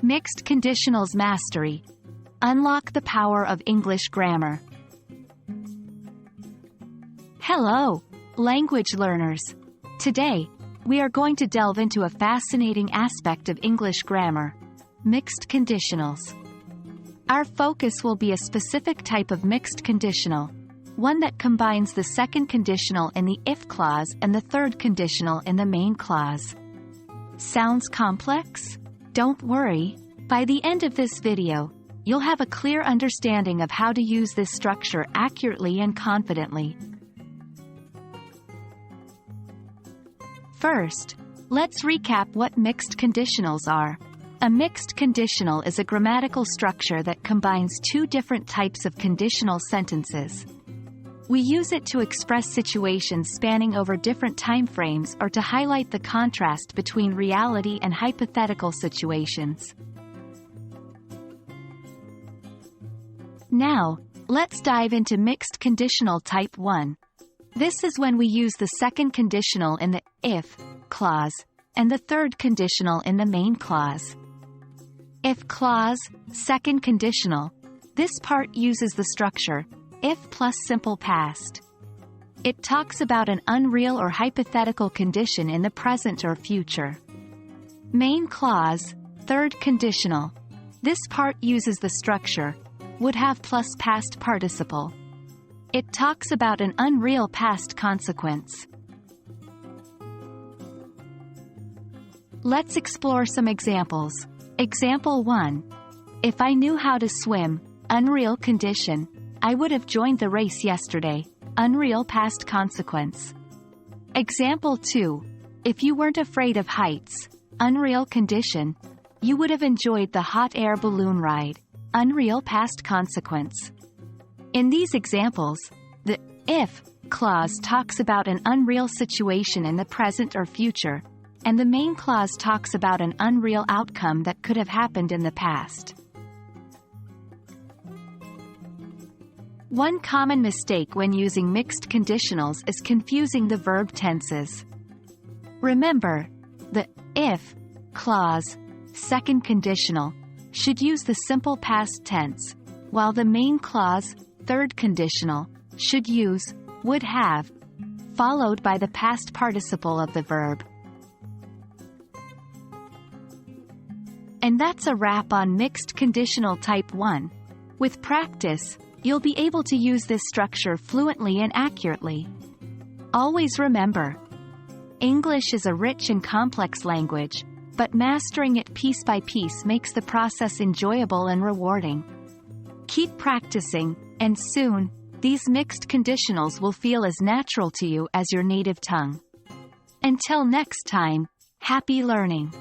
Mixed Conditionals Mastery. Unlock the power of English grammar. Hello, language learners. Today, we are going to delve into a fascinating aspect of English grammar, mixed conditionals. Our focus will be a specific type of mixed conditional, one that combines the second conditional in the if clause and the third conditional in the main clause. Sounds complex? Don't worry. By the end of this video, you'll have a clear understanding of how to use this structure accurately and confidently. First, let's recap what mixed conditionals are. A mixed conditional is a grammatical structure that combines two different types of conditional sentences. We use it to express situations spanning over different time frames or to highlight the contrast between reality and hypothetical situations. Now, let's dive into mixed conditional type 1. This is when we use the second conditional in the if clause and the third conditional in the main clause. If clause, second conditional. This part uses the structure if plus simple past. It talks about an unreal or hypothetical condition in the present or future. Main clause, third conditional. This part uses the structure would have plus past participle. It talks about an unreal past consequence. Let's explore some examples. Example 1. If I knew how to swim, unreal condition, I would have joined the race yesterday, unreal past consequence. Example 2. If you weren't afraid of heights, unreal condition, you would have enjoyed the hot air balloon ride, unreal past consequence. In these examples, the if clause talks about an unreal situation in the present or future, and the main clause talks about an unreal outcome that could have happened in the past. One common mistake when using mixed conditionals is confusing the verb tenses. Remember, the if clause, second conditional, should use the simple past tense, while the main clause, third conditional, should use would have, followed by the past participle of the verb. And that's a wrap on mixed conditional type 1. With practice, you'll be able to use this structure fluently and accurately. Always remember, English is a rich and complex language, but mastering it piece by piece makes the process enjoyable and rewarding. Keep practicing, and soon, these mixed conditionals will feel as natural to you as your native tongue. Until next time, happy learning!